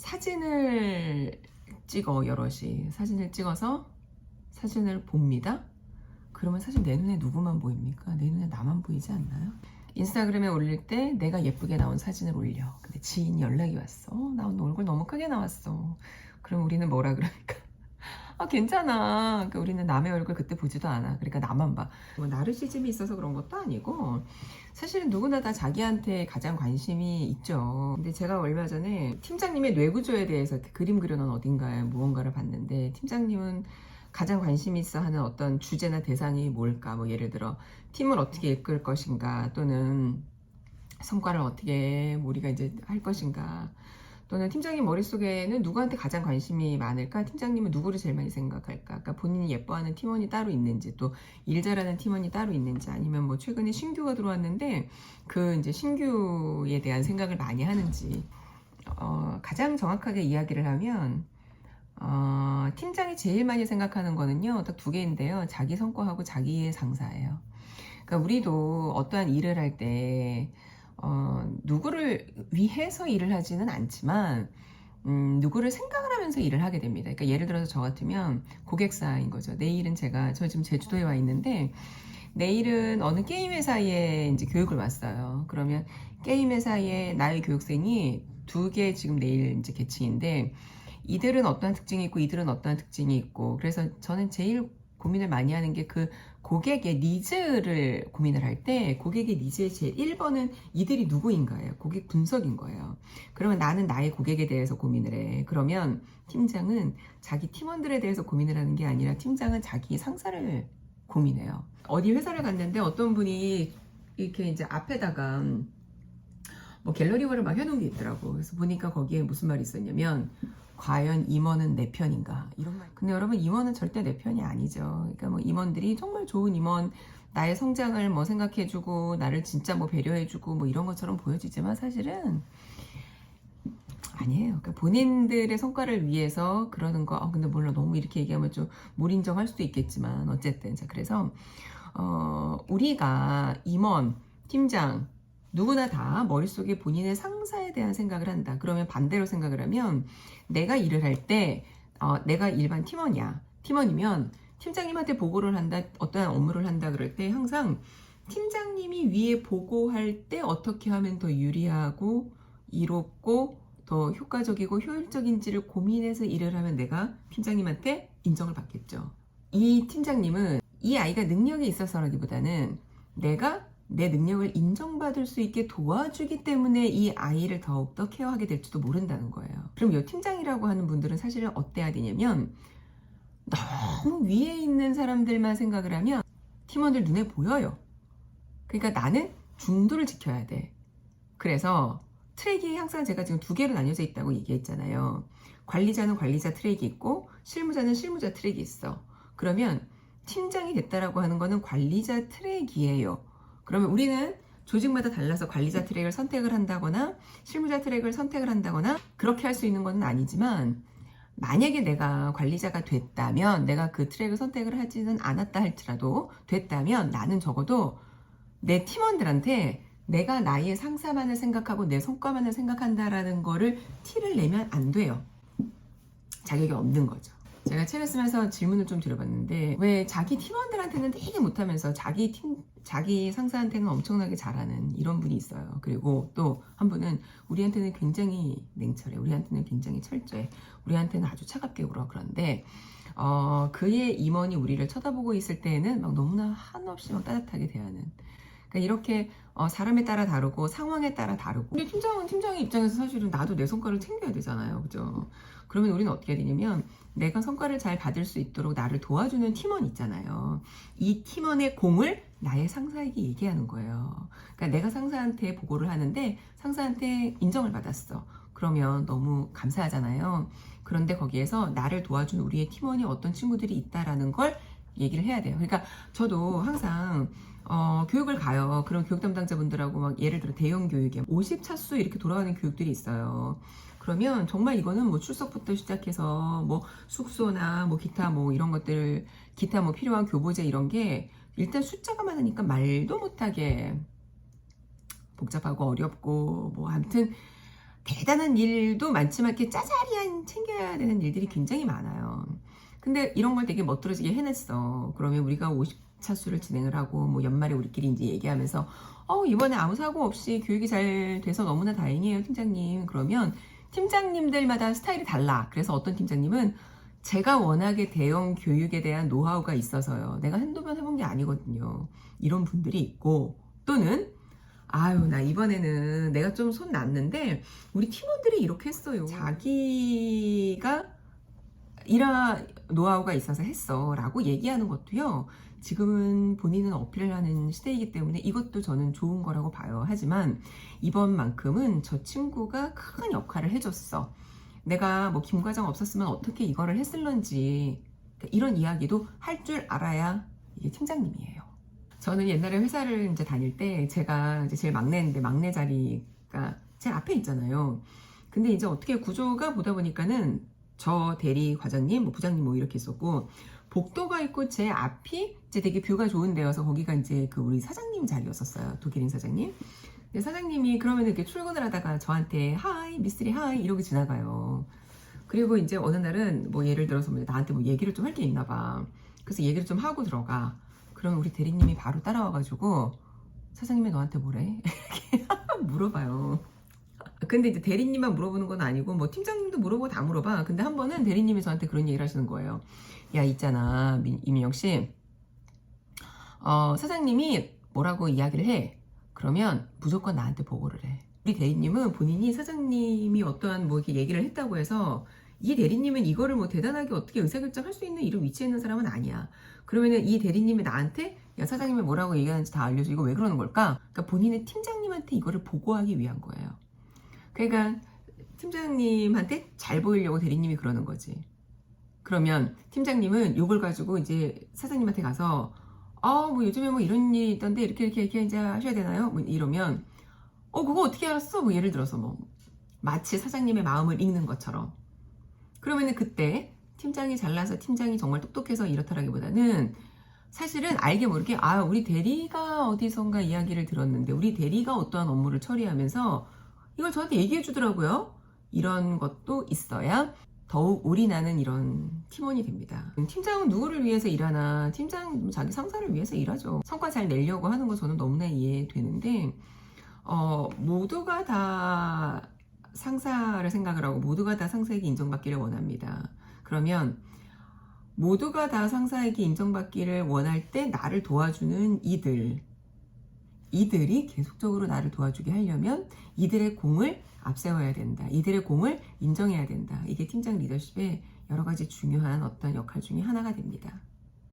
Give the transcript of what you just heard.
사진을 찍어, 여럿이 사진을 찍어서 사진을 봅니다. 그러면 사실 내 눈에 누구만 보입니까? 내 눈에 나만 보이지 않나요? 인스타그램에 올릴 때 내가 예쁘게 나온 사진을 올려. 근데 지인이 연락이 왔어. 나 오늘 얼굴 너무 크게 나왔어. 그럼 우리는 뭐라 그러니까? 아, 괜찮아. 그러니까 우리는 남의 얼굴 그때 보지도 않아. 그러니까 나만 봐. 뭐 나르시즘이 있어서 그런 것도 아니고 사실은 누구나 다 자기한테 가장 관심이 있죠. 근데 제가 얼마 전에 팀장님의 뇌구조에 대해서 그림 그려놓은 어딘가에 무언가를 봤는데, 팀장님은 가장 관심 있어 하는 어떤 주제나 대상이 뭘까? 뭐 예를 들어 팀을 어떻게 이끌 것인가, 또는 성과를 어떻게 우리가 이제 할 것인가, 또는 팀장님 머릿속에는 누구한테 가장 관심이 많을까? 팀장님은 누구를 제일 많이 생각할까? 그러니까 본인이 예뻐하는 팀원이 따로 있는지, 또 일 잘하는 팀원이 따로 있는지, 아니면 뭐 최근에 신규가 들어왔는데 그 이제 신규에 대한 생각을 많이 하는지. 가장 정확하게 이야기를 하면 팀장이 제일 많이 생각하는 거는요, 딱 두 개인데요. 자기 성과하고 자기의 상사예요. 그러니까 우리도 어떠한 일을 할 때 누구를 위해서 일을 하지는 않지만 누구를 생각을 하면서 일을 하게 됩니다. 그러니까 예를 들어서 저 같으면 고객사인 거죠. 내일은 저 지금 제주도에 와 있는데, 내일은 어느 게임 회사에 이제 교육을 왔어요. 그러면 게임 회사에 나의 교육생이 두 개 지금 내일 이제 개칭인데, 이들은 어떠한 특징이 있고 이들은 어떠한 특징이 있고, 그래서 저는 제일 고민을 많이 하는 게 그 고객의 니즈를 고민을 할 때, 고객의 니즈의 제일 1번은 이들이 누구인가예요. 고객 분석인 거예요. 그러면 나는 나의 고객에 대해서 고민을 해. 그러면 팀장은 자기 팀원들에 대해서 고민을 하는 게 아니라 팀장은 자기 상사를 고민해요. 어디 회사를 갔는데 어떤 분이 이렇게 이제 앞에다가 뭐 갤러리워를 막 해놓은 게 있더라고. 그래서 보니까 거기에 무슨 말이 있었냐면, 과연 임원은 내 편인가? 이런 말. 근데 여러분, 임원은 절대 내 편이 아니죠. 그러니까 뭐 임원들이 정말 좋은 임원, 나의 성장을 뭐 생각해주고 나를 진짜 뭐 배려해주고 뭐 이런 것처럼 보여지지만 사실은 아니에요. 그러니까 본인들의 성과를 위해서 그러는 거. 근데 몰라, 너무 이렇게 얘기하면 좀 무인정할 수도 있겠지만 어쨌든. 자, 그래서 우리가 임원, 팀장 누구나 다 머릿속에 본인의 상사에 대한 생각을 한다. 그러면 반대로 생각을 하면, 내가 일을 할 때 내가 일반 팀원이야. 팀원이면 팀장님한테 보고를 한다, 어떠한 업무를 한다 그럴 때 항상 팀장님이 위에 보고할 때 어떻게 하면 더 유리하고 이롭고 더 효과적이고 효율적인지를 고민해서 일을 하면 내가 팀장님한테 인정을 받겠죠. 이 팀장님은 이 아이가 능력이 있어서라기보다는 내가 내 능력을 인정받을 수 있게 도와주기 때문에 이 아이를 더욱더 케어하게 될지도 모른다는 거예요. 그럼 이 팀장이라고 하는 분들은 사실은 어때야 되냐면, 너무 위에 있는 사람들만 생각을 하면 팀원들 눈에 보여요. 그러니까 나는 중도를 지켜야 돼. 그래서 트랙이 항상 제가 지금 두 개로 나뉘어져 있다고 얘기했잖아요. 관리자는 관리자 트랙이 있고 실무자는 실무자 트랙이 있어. 그러면 팀장이 됐다라고 하는 거는 관리자 트랙이에요. 그러면 우리는 조직마다 달라서 관리자 트랙을 선택을 한다거나 실무자 트랙을 선택을 한다거나 그렇게 할 수 있는 건 아니지만, 만약에 내가 관리자가 됐다면, 내가 그 트랙을 선택을 하지는 않았다 할지라도 됐다면, 나는 적어도 내 팀원들한테 내가 나의 상사만을 생각하고 내 성과만을 생각한다라는 거를 티를 내면 안 돼요. 자격이 없는 거죠. 제가 책을 쓰면서 질문을 좀 드려봤는데, 왜 자기 팀원들한테는 되게 못하면서 자기 상사한테는 엄청나게 잘하는 이런 분이 있어요. 그리고 또 한 분은 우리한테는 굉장히 냉철해, 우리한테는 굉장히 철저해, 우리한테는 아주 차갑게 굴어. 그런데 그의 임원이 우리를 쳐다보고 있을 때에는 막 너무나 한없이 막 따뜻하게 대하는. 그러니까 이렇게 사람에 따라 다르고 상황에 따라 다르고. 근데 팀장은 팀장의 입장에서 사실은 나도 내 성과를 챙겨야 되잖아요. 그죠? 그러면 우리는 어떻게 해야 되냐면, 내가 성과를 잘 받을 수 있도록 나를 도와주는 팀원 있잖아요. 이 팀원의 공을 나의 상사에게 얘기하는 거예요. 그러니까 내가 상사한테 보고를 하는데 상사한테 인정을 받았어. 그러면 너무 감사하잖아요. 그런데 거기에서 나를 도와준 우리의 팀원이 어떤 친구들이 있다라는 걸 얘기를 해야 돼요. 그러니까 저도 항상 교육을 가요. 그런 교육 담당자분들하고 막 예를 들어 대형 교육에 50차수 이렇게 돌아가는 교육들이 있어요. 그러면 정말 이거는 뭐 출석부터 시작해서 뭐 숙소나 뭐 기타 뭐 이런 것들, 기타 뭐 필요한 교보제 이런 게 일단 숫자가 많으니까 말도 못하게 복잡하고 어렵고, 뭐 아무튼 대단한 일도 많지만 이렇게 짜자리한 챙겨야 되는 일들이 굉장히 많아요. 근데 이런 걸 되게 멋들어지게 해냈어. 그러면 우리가 50차수를 진행을 하고 뭐 연말에 우리끼리 이제 얘기하면서 이번에 아무 사고 없이 교육이 잘 돼서 너무나 다행이에요, 팀장님. 그러면 팀장님들마다 스타일이 달라. 그래서 어떤 팀장님은 제가 워낙에 대형 교육에 대한 노하우가 있어서요. 내가 한두 번 해본 게 아니거든요. 이런 분들이 있고, 또는 아유, 나 이번에는 내가 좀 손 났는데 우리 팀원들이 이렇게 했어요. 자기가 이런 노하우가 있어서 했어 라고 얘기하는 것도요, 지금은 본인은 어필을 하는 시대이기 때문에 이것도 저는 좋은 거라고 봐요. 하지만 이번만큼은 저 친구가 큰 역할을 해줬어. 내가 뭐 김과장 없었으면 어떻게 이거를 했을런지, 이런 이야기도 할 줄 알아야 이게 팀장님이에요. 저는 옛날에 회사를 이제 다닐 때 제가 이제 제일 막내인데 막내 자리가 제 앞에 있잖아요. 근데 이제 어떻게 구조가 보다 보니까는 저 대리 과장님, 뭐 부장님 뭐 이렇게 있었고, 복도가 있고 제 앞이 이제 되게 뷰가 좋은 데여서 거기가 이제 그 우리 사장님 자리였었어요. 독일인 사장님. 근데 사장님이 그러면 이렇게 출근을 하다가 저한테 하이 미스리 하이 이러고 지나가요. 그리고 이제 어느 날은 뭐 예를 들어서 뭐 나한테 뭐 얘기를 좀 할 게 있나 봐. 그래서 얘기를 좀 하고 들어가. 그러면 우리 대리님이 바로 따라와가지고 사장님이 너한테 뭐래? 이렇게 물어봐요. 근데 이제 대리님만 물어보는 건 아니고 뭐 팀장님도 물어보고 다 물어봐. 근데 한 번은 대리님이 저한테 그런 얘기를 하시는 거예요. 야, 있잖아 이민영 씨, 사장님이 뭐라고 이야기를 해. 그러면 무조건 나한테 보고를 해. 우리 대리님은 본인이 사장님이 어떠한 뭐 이렇게 얘기를 했다고 해서 이 대리님은 이거를 뭐 대단하게 어떻게 의사결정할 수 있는 이런 위치에 있는 사람은 아니야. 그러면은 이 대리님이 나한테 야, 사장님이 뭐라고 얘기하는지 다 알려줘. 이거 왜 그러는 걸까? 그러니까 본인의 팀장님한테 이거를 보고하기 위한 거예요. 그러니까 팀장님한테 잘 보이려고 대리님이 그러는 거지. 그러면 팀장님은 이걸 가지고 이제 사장님한테 가서 뭐 요즘에 뭐 이런 일이 있던데 이렇게 이제 하셔야 되나요? 뭐 이러면 그거 어떻게 알았어? 뭐 예를 들어서 뭐 마치 사장님의 마음을 읽는 것처럼. 그러면은 그때 팀장이 잘나서 팀장이 정말 똑똑해서 이렇다라기보다는 사실은 알게 모르게 우리 대리가 어디선가 이야기를 들었는데 우리 대리가 어떠한 업무를 처리하면서 이걸 저한테 얘기해 주더라고요. 이런 것도 있어야 더욱 올인하는 이런 팀원이 됩니다. 팀장은 누구를 위해서 일하나? 팀장은 자기 상사를 위해서 일하죠. 성과 잘 내려고 하는 거 저는 너무나 이해되는데 모두가 다 상사를 생각을 하고 모두가 다 상사에게 인정받기를 원합니다. 그러면 모두가 다 상사에게 인정받기를 원할 때 나를 도와주는 이들이 계속적으로 나를 도와주게 하려면 이들의 공을 앞세워야 된다. 이들의 공을 인정해야 된다. 이게 팀장 리더십의 여러 가지 중요한 어떤 역할 중에 하나가 됩니다.